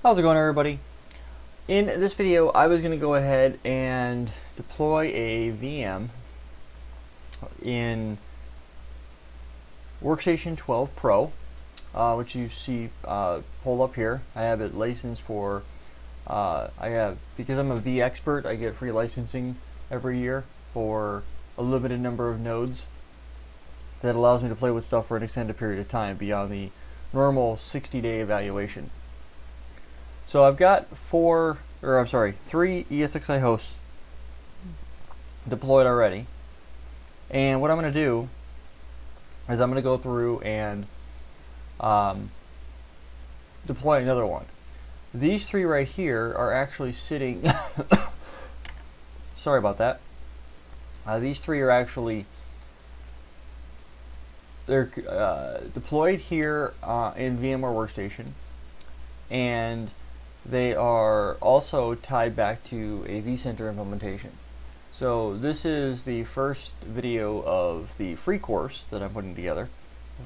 How's it going, everybody? In this video I was going to go ahead and deploy a VM in Workstation 12 Pro, which you see pulled up here. I have it licensed for because I'm a V expert, I get free licensing every year for a limited number of nodes that allows me to play with stuff for an extended period of time beyond the normal 60-day evaluation. So I've got three ESXi hosts deployed already, and what I'm going to do is I'm going to go through and deploy another one. These three right here are actually sitting sorry about that. These three are actually deployed here in VMware Workstation, and they are also tied back to a vCenter implementation. So this is the first video of the free course that I'm putting together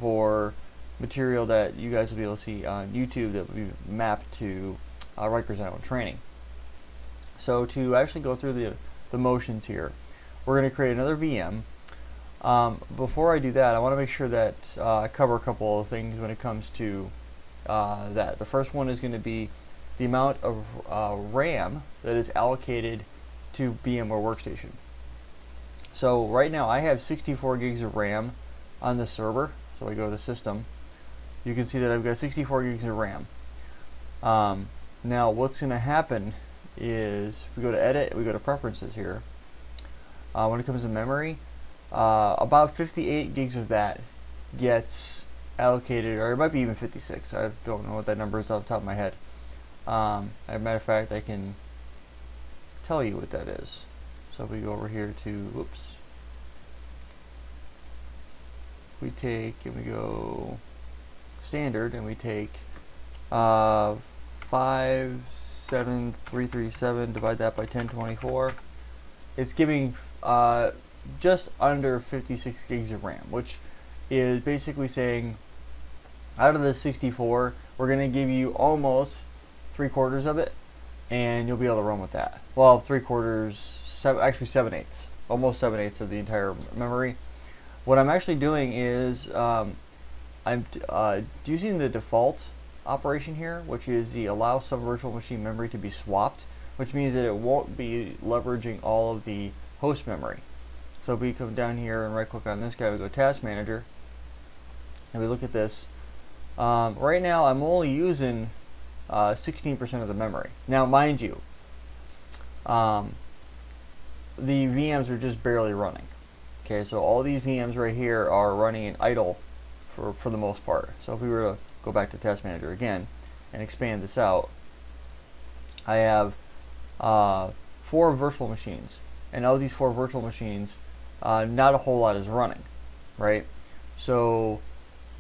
for material that you guys will be able to see on YouTube that will be mapped to Rikers Island training. So to actually go through the motions here, we're going to create another VM. Before I do that, I want to make sure that I cover a couple of things when it comes to that. The first one is going to be the amount of RAM that is allocated to VMware Workstation. So right now I have 64 gigs of RAM on the server. So I go to System. You can see that I've got 64 gigs of RAM. Now what's going to happen is if we go to Edit, we go to Preferences here. When it comes to memory, about 58 gigs of that gets allocated, or it might be even 56. I don't know what that number is off the top of my head. As a matter of fact, I can tell you what that is. So if we go over here to, we take and we go standard and we take 57337, divide that by 1024. It's giving just under 56 gigs of RAM, which is basically saying out of the 64, we're going to give you almost 3/4 of it, and you'll be able to run with that. Well, 3/4, actually 7/8, almost 7/8 of the entire memory. What I'm actually doing is I'm using the default operation here, which is the allow some virtual machine memory to be swapped, which means that it won't be leveraging all of the host memory. So if we come down here and right click on this guy, we go Task Manager, and we look at this. Right now I'm only using 16% of the memory. Now mind you, the VMs are just barely running. Okay, so all these VMs right here are running in idle for the most part. So if we were to go back to Task Manager again and expand this out, I have 4 virtual machines, and of these 4 virtual machines, not a whole lot is running, right? So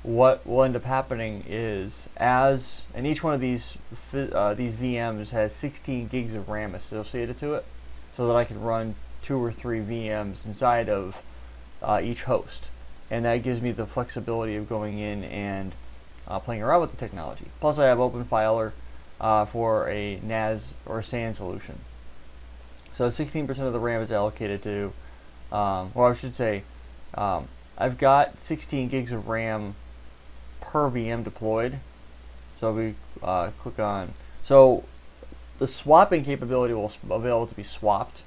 what will end up happening is, and each one of these VMs has 16 gigs of RAM associated to it, so that I can run 2 or 3 VMs inside of each host, and that gives me the flexibility of going in and playing around with the technology. Plus, I have OpenFiler for a NAS or SAN solution. So 16% of the RAM is allocated to, well, I should say, I've got 16 gigs of RAM per VM deployed. So we click on, so the swapping capability will be available to be swapped,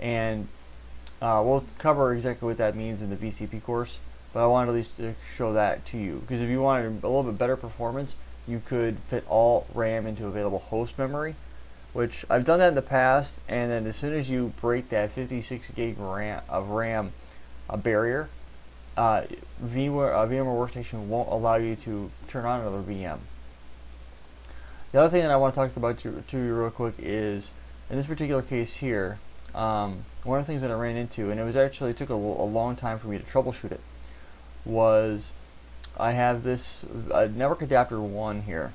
and we'll cover exactly what that means in the VCP course, but I wanted at least to show that to you, because if you wanted a little bit better performance, you could fit all RAM into available host memory, which I've done that in the past, and then as soon as you break that 56 gig of RAM barrier, VMware Workstation won't allow you to turn on another VM. The other thing that I want to talk about to you real quick is, in this particular case here, one of the things that I ran into, and it took a long time for me to troubleshoot it, was I have this network adapter 1 here.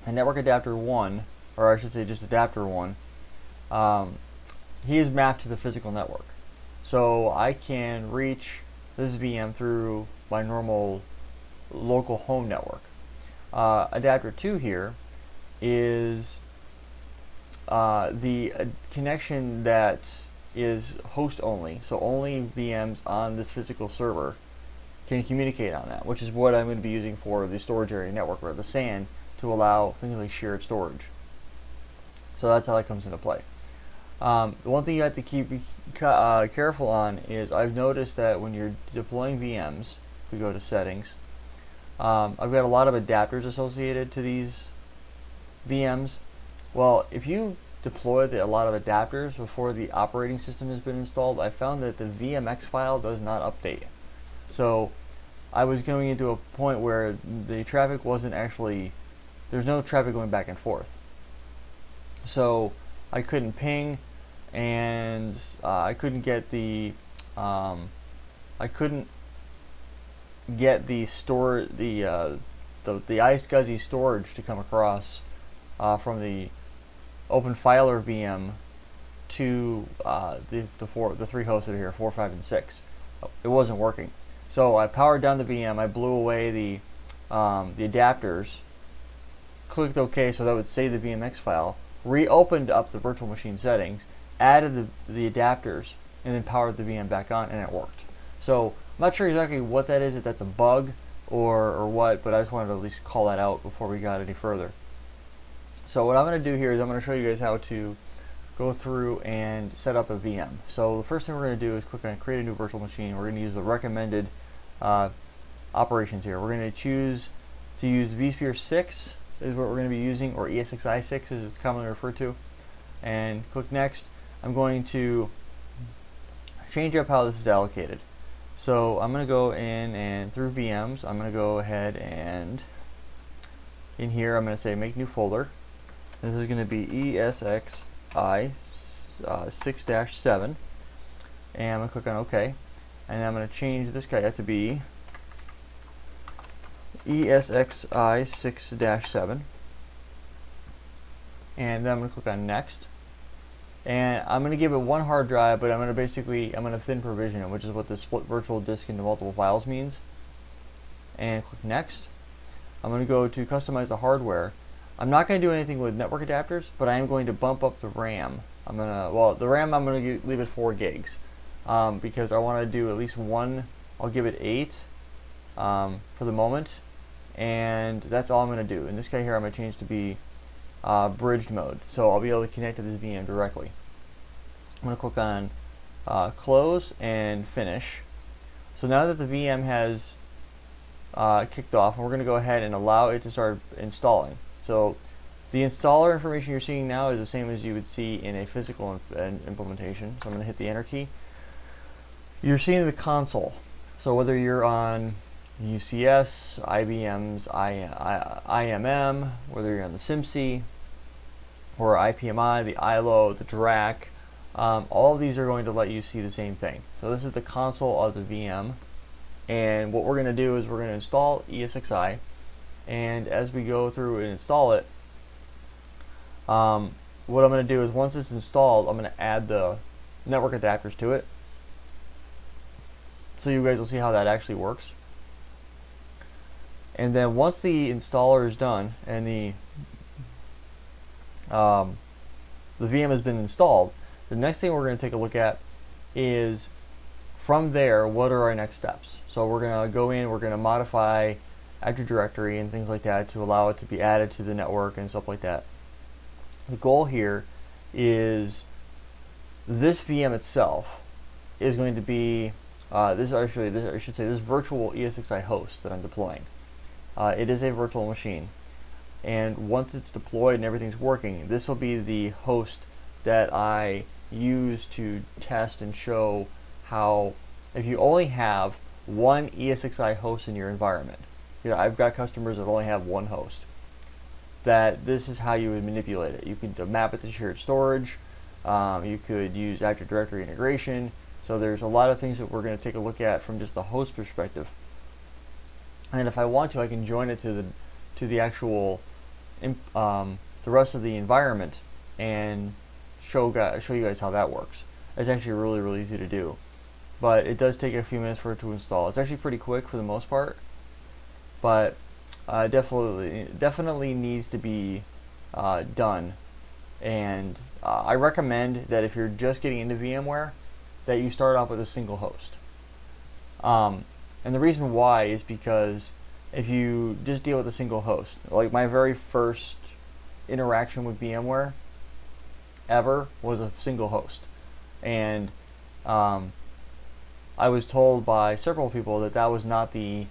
And network adapter 1, or I should say just adapter 1, he is mapped to the physical network. So I can reach this VM through my normal local home network. Adapter 2 here is the connection that is host only, so only VMs on this physical server can communicate on that, which is what I'm going to be using for the storage area network, or the SAN, to allow things like shared storage. So that's how that comes into play. The one thing you have to keep careful on is, I've noticed that when you're deploying VMs, if we go to settings, I've got a lot of adapters associated to these VMs. Well, if you deploy a lot of adapters before the operating system has been installed, I found that the VMX file does not update. So I was going into a point where the traffic wasn't actually, there's no traffic going back and forth. So I couldn't ping, and I couldn't get the iSCSI storage to come across from the OpenFiler VM to the three hosts that are here, 4, 5, and 6. It wasn't working. So I powered down the VM, I blew away the adapters, clicked OK so that would save the VMX file, reopened up the virtual machine settings, added the adapters, and then powered the VM back on, and it worked. So I'm not sure exactly what that is, if that's a bug or what, but I just wanted to at least call that out before we got any further. So what I'm going to do here is I'm going to show you guys how to go through and set up a VM. So the first thing we're going to do is click on create a new virtual machine. We're going to use the recommended operations here. We're going to choose to use vSphere 6 is what we're going to be using, or ESXi 6 as it's commonly referred to, and click next. I'm going to change up how this is allocated. So I'm going to go in, and through VMs I'm going to go ahead and in here I'm going to say make new folder. This is going to be ESXi 6-7, and I'm going to click on OK, and I'm going to change this guy to be ESXi 6-7, and then I'm going to click on next, and I'm going to give it one hard drive, but I'm going to thin provision it, which is what the split virtual disk into multiple files means, and click next. I'm going to go to customize the hardware. I'm not going to do anything with network adapters, but I am going to bump up the RAM. The RAM I'm going to leave it 4 gigs because I want to do at least one. I'll give it 8 for the moment, and that's all I'm going to do. And this guy here I'm going to change to be bridged mode, so I'll be able to connect to this VM directly. I'm going to click on close and finish. So now that the VM has kicked off, we're going to go ahead and allow it to start installing. So the installer information you're seeing now is the same as you would see in a physical implementation. So I'm going to hit the enter key. You're seeing the console. So whether you're on UCS, IBM's IMM, whether you're on the SIMC, or IPMI, the ILO, the DRAC, all of these are going to let you see the same thing. So this is the console of the VM, and what we're going to do is we're going to install ESXi, and as we go through and install it, what I'm going to do is once it's installed, I'm going to add the network adapters to it, so you guys will see how that actually works. And then once the installer is done and the VM has been installed, the next thing we're going to take a look at is, from there, what are our next steps. So we're going to go in, we're going to modify Active Directory and things like that to allow it to be added to the network and stuff like that. The goal here is this VM itself is going to be this virtual ESXi host that I'm deploying. It is a virtual machine, and once it's deployed and everything's working, this will be the host that I use to test and show how, if you only have one ESXi host in your environment, I've got customers that only have one host, that this is how you would manipulate it. You can map it to shared storage, you could use Active Directory integration. So there's a lot of things that we're going to take a look at from just the host perspective. And if I want to, I can join it to the actual the rest of the environment and show you guys how that works. It's actually really, really easy to do, but it does take a few minutes for it to install. It's actually pretty quick for the most part, but definitely needs to be done. And I recommend that if you're just getting into VMware, that you start off with a single host. And the reason why is because if you just deal with a single host, like my very first interaction with VMware ever was a single host. And I was told by several people that that was not the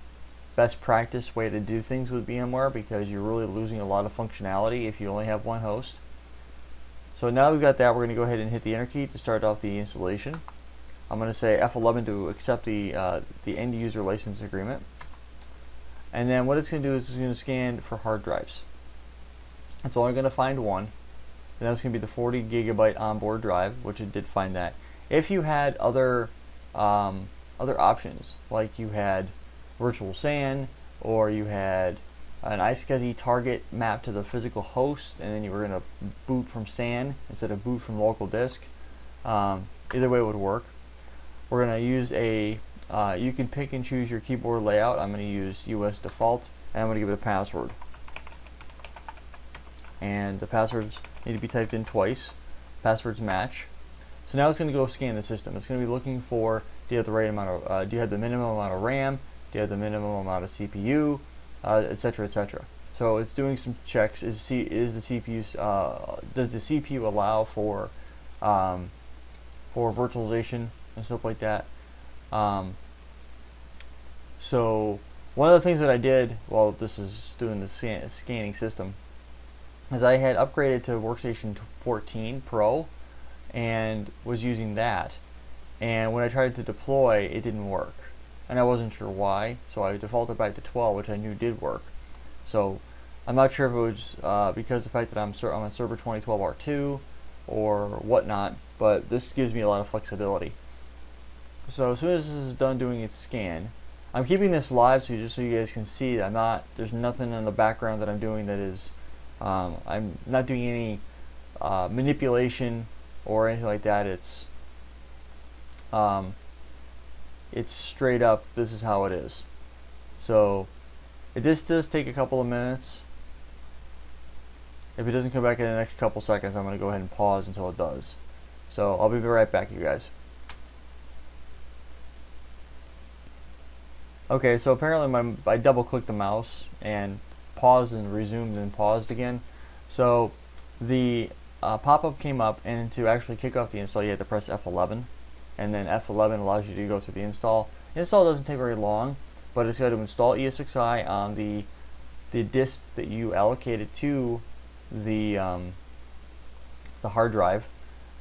best practice way to do things with VMware, because you're really losing a lot of functionality if you only have one host. So now we've got that, we're going to go ahead and hit the enter key to start off the installation. I'm going to say F11 to accept the end user license agreement. And then what it's going to do is it's going to scan for hard drives. It's only going to find one, and that's going to be the 40 gigabyte onboard drive, which it did find that. If you had other options, like you had virtual SAN, or you had an ESXi target mapped to the physical host, and then you were going to boot from SAN instead of boot from local disk, either way would work. We're going to use a, you can pick and choose your keyboard layout. I'm going to use US default, and I'm going to give it a password. And the passwords need to be typed in twice. Passwords match. So now it's going to go scan the system. It's going to be looking for, do you have the right amount of, do you have the minimum amount of RAM, do you have the minimum amount of CPU, etc., etc. So it's doing some checks. Does the CPU allow for virtualization and stuff like that? So one of the things that I did while this is doing the scanning system is I had upgraded to Workstation 14 Pro and was using that, and when I tried to deploy, it didn't work, and I wasn't sure why, so I defaulted back to 12, which I knew did work. So I'm not sure if it was because of the fact that I'm on server 2012 R2 or whatnot, but this gives me a lot of flexibility. So as soon as this is done doing its scan, I'm keeping this live so just so you guys can see that there's nothing in the background that I'm doing that is I'm not doing any manipulation or anything like that. It's straight up, this is how it is. So this does take a couple of minutes. If it doesn't come back in the next couple seconds, I'm going to go ahead and pause until it does. So I'll be right back, you guys. Okay, so apparently I double-clicked the mouse and paused and resumed and paused again. So the pop-up came up, and to actually kick off the install, you have to press F11, and then F11 allows you to go through the install. Install doesn't take very long, but it's got to install ESXi on the disk that you allocated to the hard drive,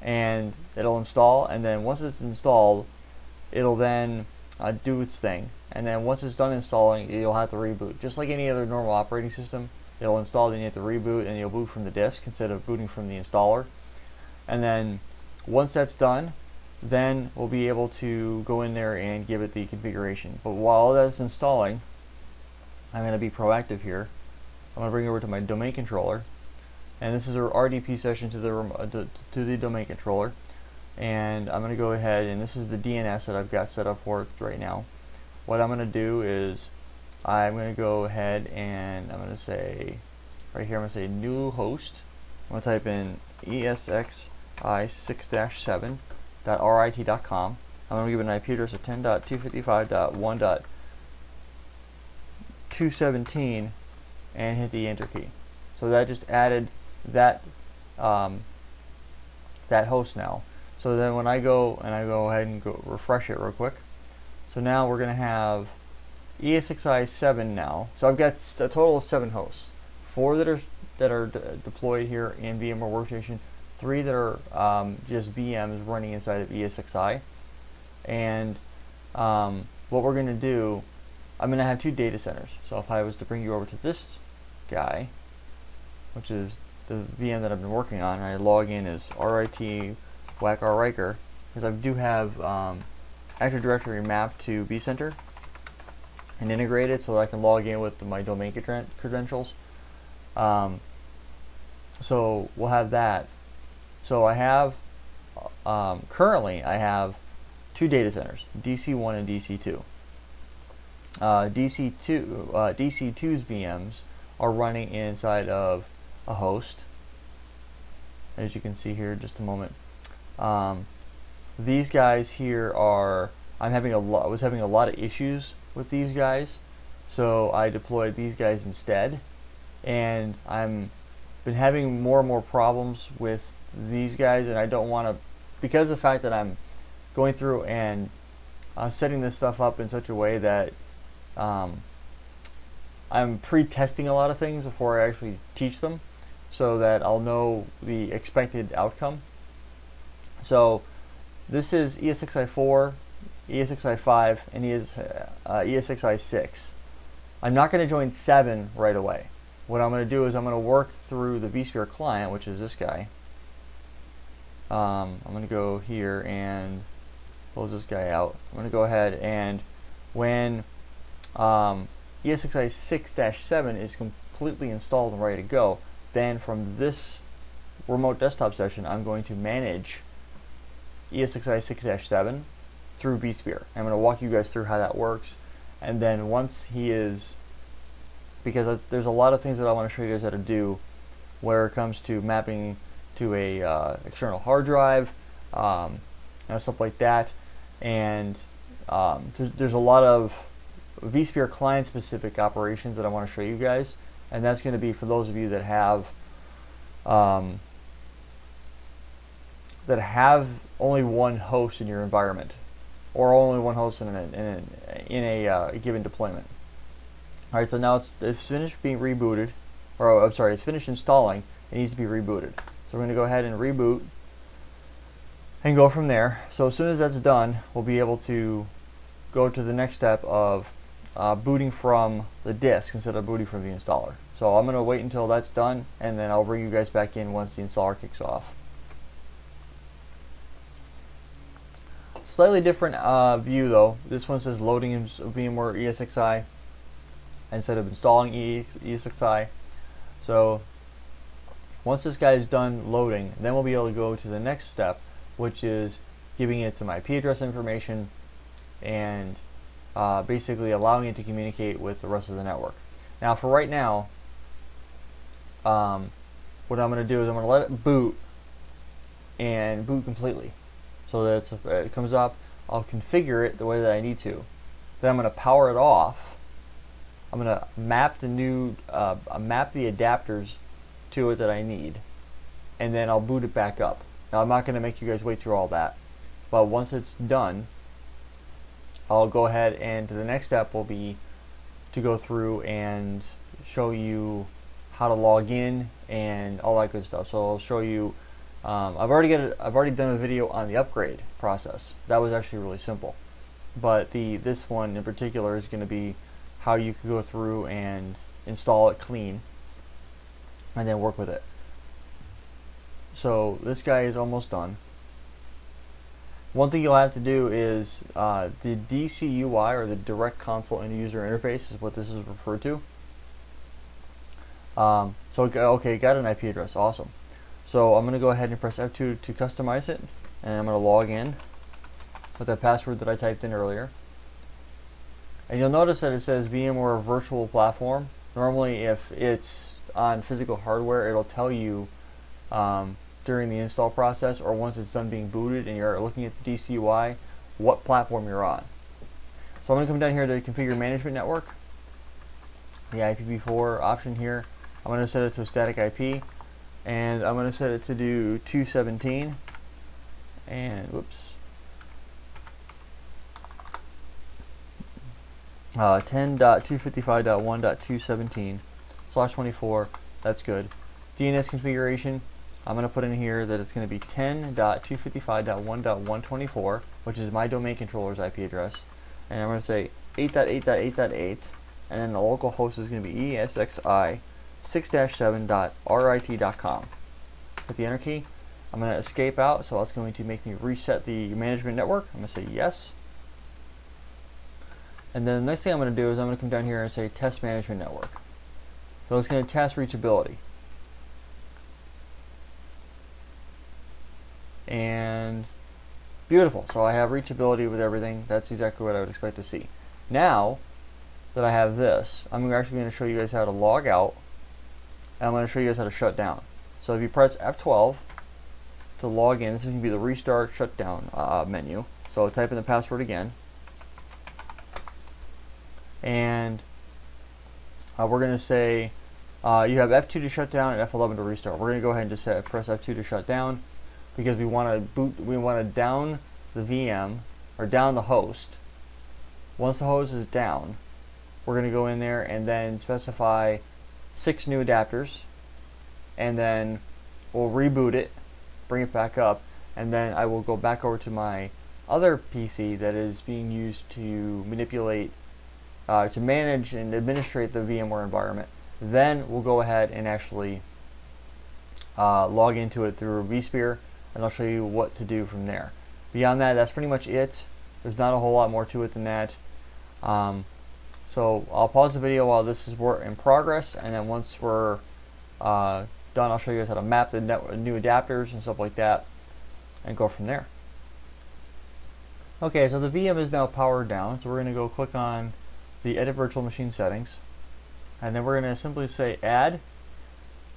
and it'll install. And then once it's installed, it'll then do its thing. And then once it's done installing, you'll have to reboot. Just like any other normal operating system, it'll install, then you have to reboot, and you'll boot from the disk instead of booting from the installer. And then once that's done, then we'll be able to go in there and give it the configuration. But while that's installing, I'm going to be proactive here. I'm going to bring it over to my domain controller, and this is a RDP session to the domain controller. And I'm going to go ahead, and this is the DNS that I've got set up for it right now. What I'm going to do is I'm going to go ahead and I'm going to say, right here, I'm going to say new host. I'm going to type in ESXi6-7.rit.com. I'm going to give it an IP address of 10.255.1.217 and hit the enter key. So that just added that that host now. So then when I go ahead and go refresh it real quick. So now we're going to have ESXi 7 now. So I've got a total of 7 hosts. 4 that are deployed here in VMware Workstation. 3 that are just VMs running inside of ESXi. And what we're going to do, I'm going to have 2 data centers. So if I was to bring you over to this guy, which is the VM that I've been working on, and I log in as RIT whack Riker, because I do have Active Directory mapped to vCenter and integrated so that I can log in with my domain credentials. So we'll have that. So I have currently I have 2 data centers, DC1 and DC2. DC2's VMs are running inside of a host, as you can see here in just a moment. These guys here are, I was having a lot of issues with these guys, so I deployed these guys instead, and I'm been having more and more problems with these guys, and I don't want to, because of the fact that I'm going through and setting this stuff up in such a way that I'm pre-testing a lot of things before I actually teach them, so that I'll know the expected outcome. So this is ESXi 4, ESXi 5, and ESXi 6. I'm not going to join 7 right away. What I'm going to do is I'm going to work through the vSphere client, which is this guy. I'm going to go here and close this guy out. I'm going to go ahead and when ESXi 6-7 is completely installed and ready to go, then from this remote desktop session I'm going to manage ESXi 6-7 through vSphere. I'm going to walk you guys through how that works, and then once he is, because there's a lot of things that I want to show you guys how to do where it comes to mapping to a external hard drive, stuff like that, and there's a lot of vSphere client specific operations that I want to show you guys, and that's going to be for those of you that have only one host in your environment, or only one host in a given deployment. Alright, so now it's finished being rebooted, or I'm sorry, it's finished installing. It needs to be rebooted. So we're going to go ahead and reboot and go from there. So as soon as that's done, we'll be able to go to the next step of booting from the disk instead of booting from the installer. So I'm going to wait until that's done, and then I'll bring you guys back in once the installer kicks off. Slightly different view though. This one says loading in VMware ESXi instead of installing ESXi. So once this guy is done loading, then we'll be able to go to the next step, which is giving it some IP address information and basically allowing it to communicate with the rest of the network. Now for right now, what I'm going to do is I'm going to let it boot and boot completely. So that it comes up, I'll configure it the way that I need to. Then I'm going to power it off. I'm going to map the adapters to it that I need, and then I'll boot it back up. Now I'm not going to make you guys wait through all that, but once it's done, I'll go ahead and the next step will be to go through and show you how to log in and all that good stuff. So I'll show you. I've already done a video on the upgrade process. That was actually really simple, but this one in particular is going to be how you can go through and install it clean and then work with it. So this guy is almost done. One thing you'll have to do is the DCUI, or the Direct Console End User Interface, is what this is referred to. So okay, got an IP address, awesome. So I'm going to go ahead and press F2 to customize it, and I'm going to log in with that password that I typed in earlier. And you'll notice that it says VMware Virtual Platform. Normally if it's on physical hardware, it'll tell you during the install process, or once it's done being booted and you're looking at the DCUI, what platform you're on. So I'm going to come down here to Configure Management Network, the IPv4 option here. I'm going to set it to a static IP, and I'm going to set it to do 217 and whoops 10.255.1.217/24. That's good. DNS configuration, I'm going to put in here that it's going to be 10.255.1.124, which is my domain controller's IP address, and I'm going to say 8.8.8.8, and then the local host is going to be ESXi 6-7.rit.com. Hit the enter key. I'm going to escape out, so it's going to make me reset the management network. I'm going to say yes. And then the next thing I'm going to do is I'm going to come down here and say test management network. So it's going to test reachability. And beautiful. So I have reachability with everything. That's exactly what I would expect to see. Now that I have this, I'm actually going to show you guys how to log out, and I'm going to show you guys how to shut down. So if you press F12, to log in. This is going to be the restart shutdown menu. So type in the password again, and we're going to say you have F2 to shut down and F11 to restart. We're going to go ahead and just press F2 to shut down, because we want to down the VM, or down the host. Once the host is down, we're going to go in there and then specify 6 new adapters, and then we'll reboot it, bring it back up, and then I will go back over to my other PC that is being used to manipulate, to manage and administrate the VMware environment. Then we'll go ahead and actually log into it through vSphere, and I'll show you what to do from there. Beyond that, that's pretty much it. There's not a whole lot more to it than that. So I'll pause the video while this is in progress, and then once we're done, I'll show you guys how to map the new adapters and stuff like that, and go from there. Okay, so the VM is now powered down, so we're going to go click on the Edit Virtual Machine Settings, and then we're going to simply say Add,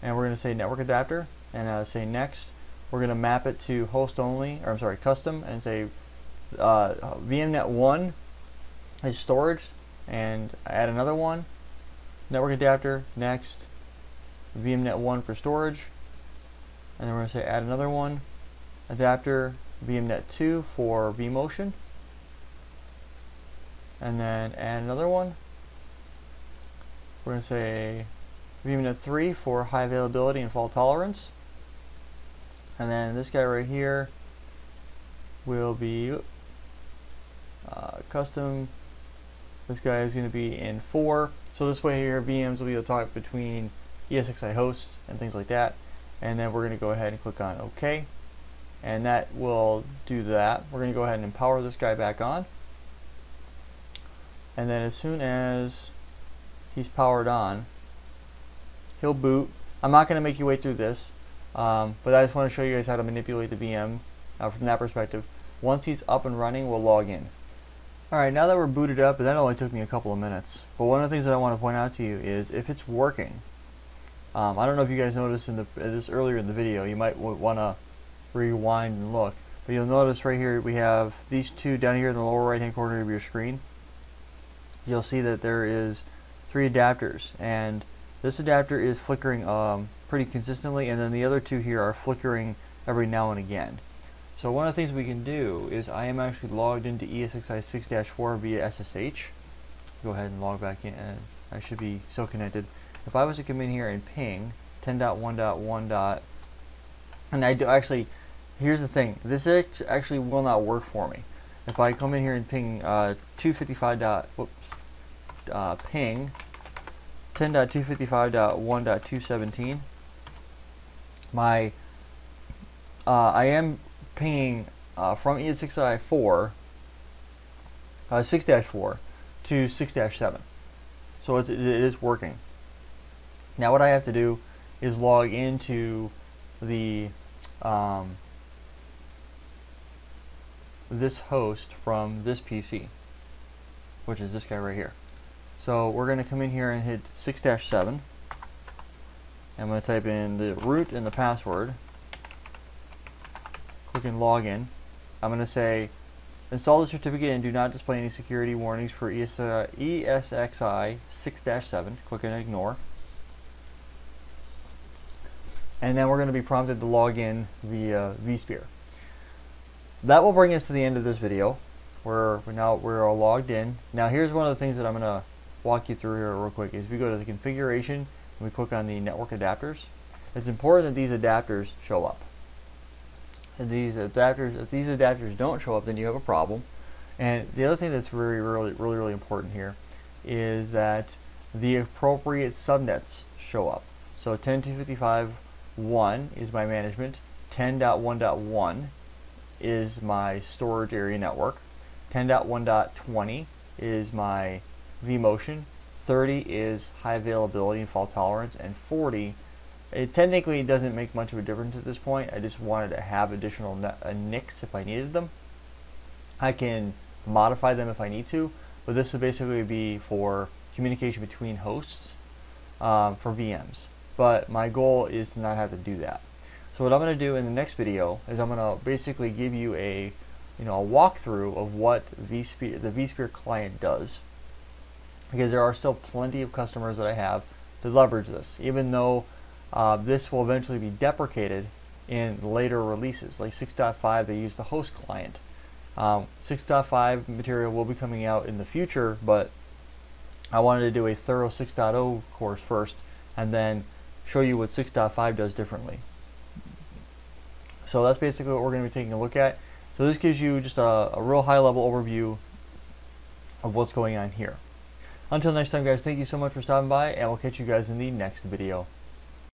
and we're going to say Network Adapter, and say Next. We're going to map it to host only, or I'm sorry, custom, and say VMnet 1 is storage, and add another one. Network adapter, next. VMnet 1 for storage, and then we're going to say add another one. Adapter, VMnet 2 for vMotion, and then add another one. We're going to say VMnet 3 for high availability and fault tolerance. And then this guy right here will be custom. This guy is going to be in 4. So this way here, VMs will be able to talk between ESXi hosts and things like that. And then we're going to go ahead and click on OK. And that will do that. We're going to go ahead and power this guy back on. And then as soon as he's powered on, he'll boot. I'm not going to make you wait through this. But I just want to show you guys how to manipulate the VM from that perspective. Once he's up and running, we'll log in. Alright, now that we're booted up, and that only took me a couple of minutes, but one of the things that I want to point out to you is if it's working, I don't know if you guys noticed this earlier in the video, you might want to rewind and look, but you'll notice right here we have these two down here in the lower right hand corner of your screen. You'll see that there is 3 adapters, and this adapter is flickering pretty consistently, and then the other 2 here are flickering every now and again. So one of the things we can do is I am actually logged into ESXi 6-4 via SSH. Go ahead and log back in, and I should be still connected. If I was to come in here and ping 10.1.1. And I do actually, here's the thing, this actually will not work for me. If I come in here and ping 255. Ping 10.255.1.217, my I am pinging from ESXi 4 6-4 to 6-7, so it is working. Now what I have to do is log into the this host from this PC, which is this guy right here. So we're going to come in here and hit 6-7. I'm going to type in the root and the password. Click in login. I'm going to say install the certificate and do not display any security warnings for ESXi 6-7. Click and ignore. And then we're going to be prompted to log in via vSphere. That will bring us to the end of this video. We're all logged in. Now here's one of the things that I'm going to walk you through here real quick. Is we go to the configuration and we click on the network adapters. It's important that these adapters show up. And if these adapters don't show up, then you have a problem. And the other thing that's really important here is that the appropriate subnets show up. So 10.255.1 is my management, 10.1.1 is my storage area network, 10.1.20 is my vMotion, 30 is high availability and fault tolerance, and 40, it technically doesn't make much of a difference at this point. I just wanted to have additional NICs if I needed them. I can modify them if I need to, but this would basically be for communication between hosts for VMs. But my goal is to not have to do that. So what I'm going to do in the next video is I'm going to basically give you a a walkthrough of what the vSphere client does, because there are still plenty of customers that I have that leverage this, even though this will eventually be deprecated in later releases. Like 6.5, they use the host client. 6.5 material will be coming out in the future, but I wanted to do a thorough 6.0 course first and then show you what 6.5 does differently. So that's basically what we're going to be taking a look at. So this gives you just a real high level overview of what's going on here. Until next time, guys, thank you so much for stopping by, and we'll catch you guys in the next video.